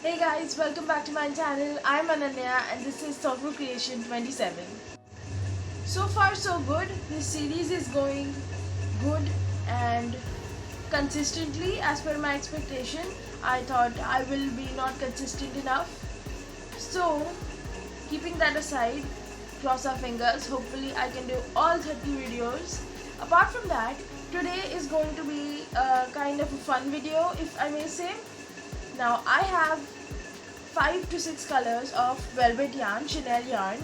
Hey guys, welcome back to my channel. I'm Ananya and this is Thoughtful Creation 27. So far so good. This series is going good and consistently as per my expectation. I thought I will be not consistent enough. So keeping that aside, cross our fingers. Hopefully I can do all 30 videos. Apart from that, today is going to be a kind of a fun video, if I may say. Now I have 5 to 6 colors of velvet yarn, chenille yarn,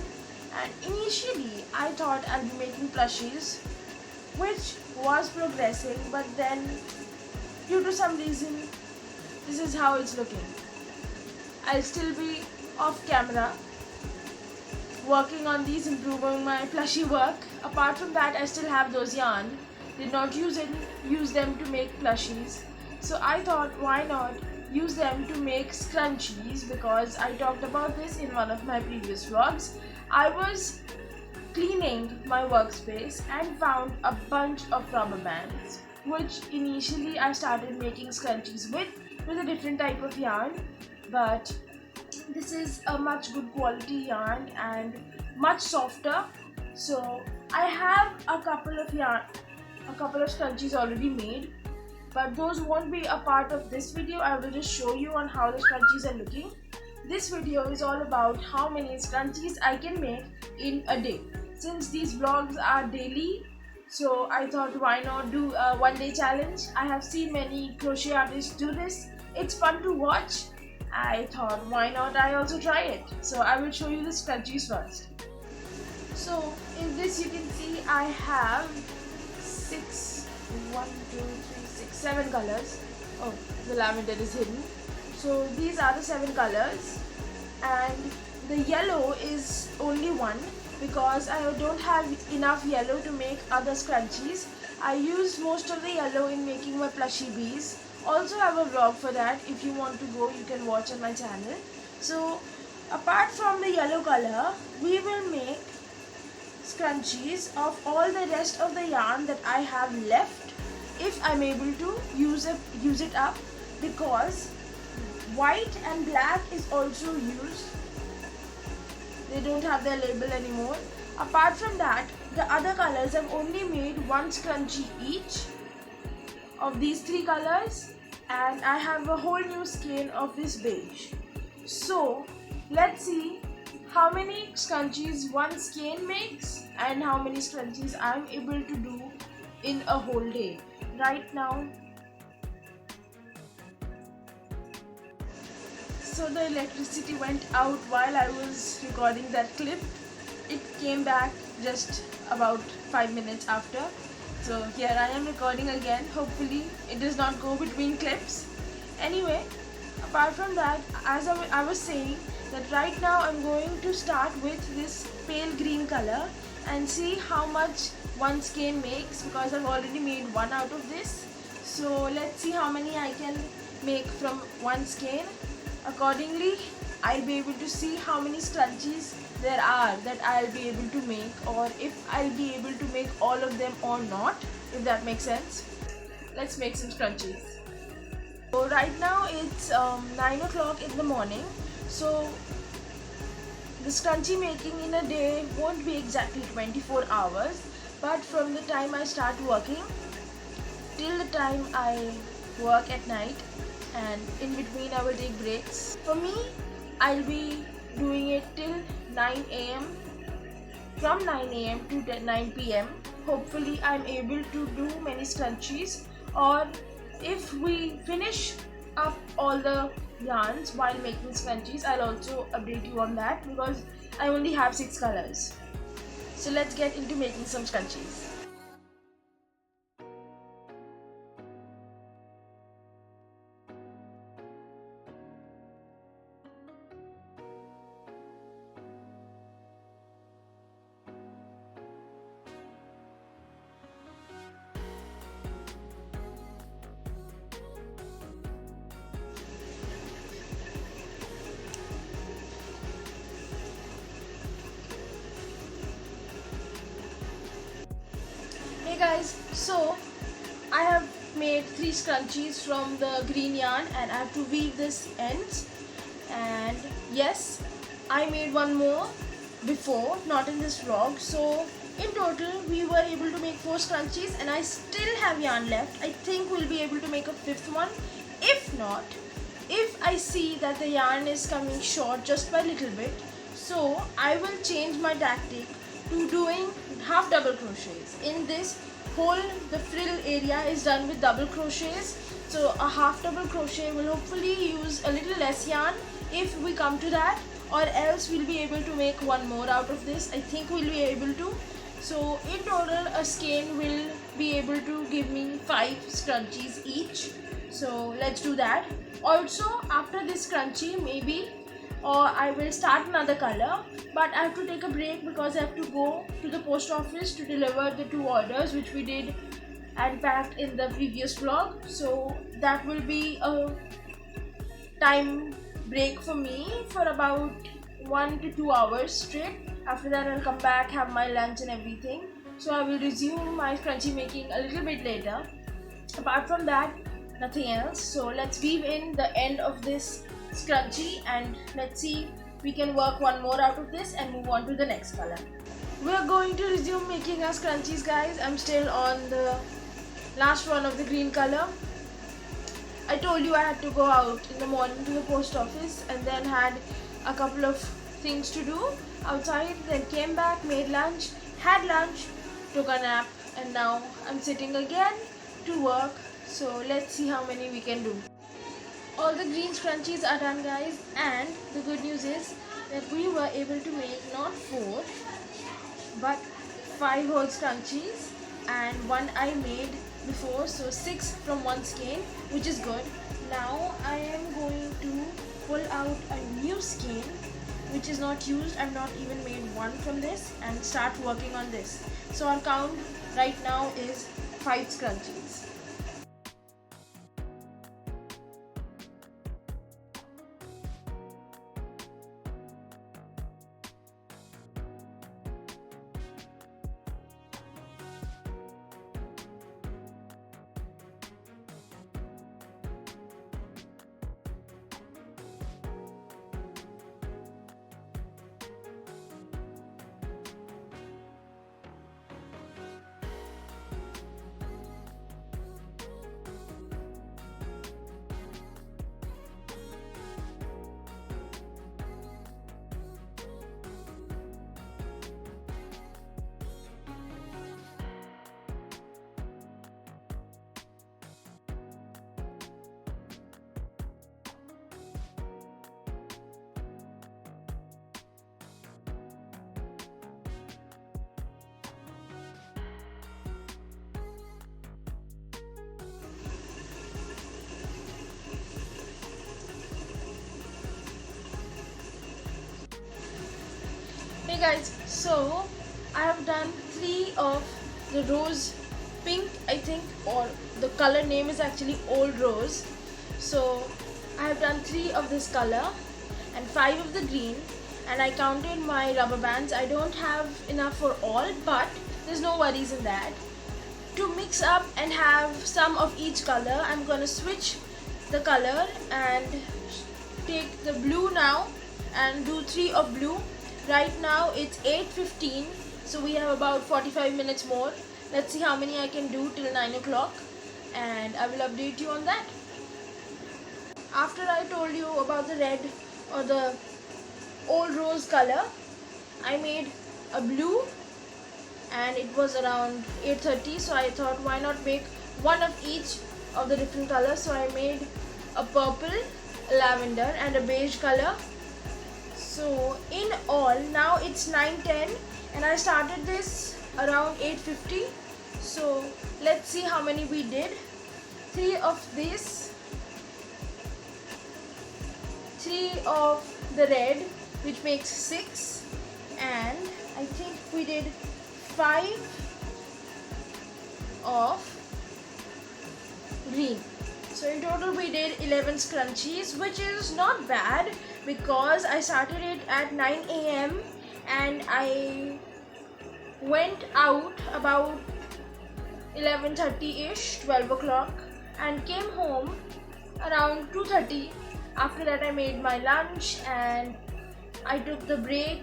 and initially I thought I'll be making plushies, which was progressing, but then due to some reason this is how it's looking. I'll still be off camera working on these, improving my plushie work. Apart from that, I still have those yarn, did not use them to make plushies, so I thought why not use them to make scrunchies, because I talked about this in one of my previous vlogs. I was cleaning my workspace and found a bunch of rubber bands, which initially I started making scrunchies with a different type of yarn, but this is a much good quality yarn and much softer. So I have a couple of scrunchies already made, but those won't be a part of this video. I will just show you on how the scrunchies are looking. This video is all about how many scrunchies I can make in a day. Since these vlogs are daily, so I thought why not do a one-day challenge. I have seen many crochet artists do this. It's fun to watch. I thought why not I also try it. So I will show you the scrunchies first. So in this you can see I have 7 colors. Oh, the lavender is hidden. So these are the 7 colors, and the yellow is only one because I don't have enough yellow to make other scrunchies. I use most of the yellow in making my plushie bees. Also have a vlog for that. If you want to go, you can watch on my channel. So apart from the yellow color, we will make scrunchies of all the rest of the yarn that I have left, if I'm able to use it up, because white and black is also used. They don't have their label anymore. Apart from that, the other colors I've only made one scrunchie each of these 3 colors, and I have a whole new skein of this beige. So let's see how many scrunchies one skein makes and how many scrunchies I'm able to do in a whole day. Right now, so the electricity went out while I was recording that clip. It came back just about 5 minutes after. So here I am recording again. Hopefully it does not go between clips. Anyway, apart from that, as I was saying, that right now I'm going to start with this pale green color and see how much one skein makes, because I've already made one out of this. So let's see how many I can make from one skein. Accordingly, I'll be able to see how many scrunchies there are that I'll be able to make, or if I'll be able to make all of them or not, if that makes sense. Let's make some scrunchies. So right now it's 9 o'clock in the morning. So the scrunchie making in a day won't be exactly 24 hours, but from the time I start working till the time I work at night, and in between I will take breaks. For me, I'll be doing it till 9 a.m. From 9 a.m. to 9 p.m. Hopefully I'm able to do many scrunchies, or if we finish up all the yarns while making scrunchies, I'll also update you on that, because I only have 6 colors. So let's get into making some scrunchies. Hey guys, so I have made 3 scrunchies from the green yarn and I have to weave this ends. And yes, I made one more before, not in this vlog. So in total we were able to make 4 scrunchies, and I still have yarn left. I think we'll be able to make a 5th one. If not, if I see that the yarn is coming short just by a little bit, so I will change my tactic to doing half double crochets. In this whole, the frill area is done with double crochets, so a half double crochet will hopefully use a little less yarn if we come to that, or else we'll be able to make one more out of this. I think we'll be able to. So in total a skein will be able to give me 5 scrunchies each. So let's do that. Also after this scrunchie, maybe or I will start another color, but I have to take a break because I have to go to the post office to deliver the 2 orders which we did and packed in the previous vlog. So that will be a time break for me for about 1 to 2 hours straight. After that I'll come back, have my lunch and everything. So I will resume my scrunchie making a little bit later. Apart from that, nothing else. So let's weave in the end of this scrunchie and let's see we can work one more out of this and move on to the next color. We're going to resume making our scrunchies, guys. I'm still on the last one of the green color. I told you I had to go out in the morning to the post office and then had a couple of things to do outside, then came back, made lunch, had lunch, took a nap, and now I'm sitting again to work. So let's see how many we can do. All the green scrunchies are done, guys, and the good news is that we were able to make not 4 but 5 whole scrunchies, and one I made before, so 6 from one skein, which is good. Now I am going to pull out a new skein which is not used. I've not even made one from this, and start working on this. So our count right now is 5 scrunchies. Hey guys, so I have done 3 of the rose pink, I think, or the color name is actually Old Rose. So I have done 3 of this color and 5 of the green, and I counted my rubber bands. I don't have enough for all, but there's no worries in that. To mix up and have some of each color, I'm gonna switch the color and take the blue now and do 3 of blue. Right now it's 8:15, so we have about 45 minutes more. Let's see how many I can do till 9 o'clock, and I will update you on that. After I told you about the red or the Old Rose color, I made a blue and it was around 8:30, so I thought why not make one of each of the different colors. So I made a purple, a lavender and a beige color. So in all, now it's 9:10 and I started this around 8:50. So let's see how many we did. 3 of this, 3 of the red, which makes 6, and I think we did 5 of green. So in total we did 11 scrunchies, which is not bad because I started it at 9 AM and I went out about 11:30ish, 12 o'clock, and came home around 2:30 After that I made my lunch and I took the break.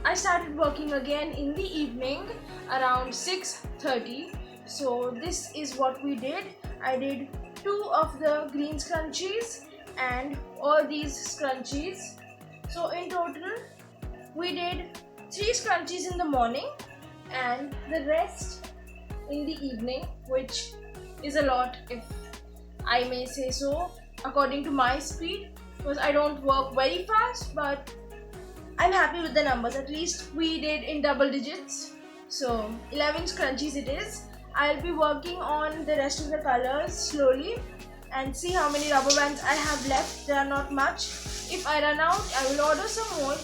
I started working again in the evening around 6:30. So this is what we did. I did 2 of the green scrunchies and all these scrunchies. So in total we did 3 scrunchies in the morning and the rest in the evening, which is a lot if I may say so, according to my speed, because I don't work very fast, but I'm happy with the numbers. At least we did in double digits. So 11 scrunchies it is. I'll be working on the rest of the colors slowly and see how many rubber bands I have left. There are not much. If I run out, I will order some more.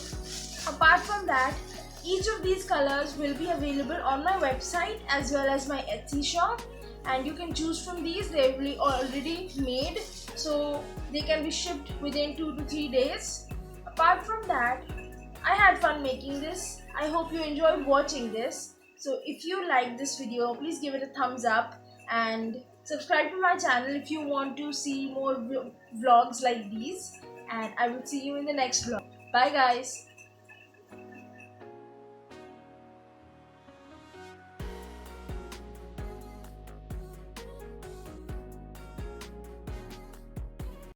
Apart from that, each of these colors will be available on my website as well as my Etsy shop, and you can choose from these. They will be already made, so they can be shipped within 2 to 3 days. Apart from that, I had fun making this. I hope you enjoyed watching this. So if you like this video, please give it a thumbs up and subscribe to my channel if you want to see more vlogs like these. And I will see you in the next vlog. Bye guys.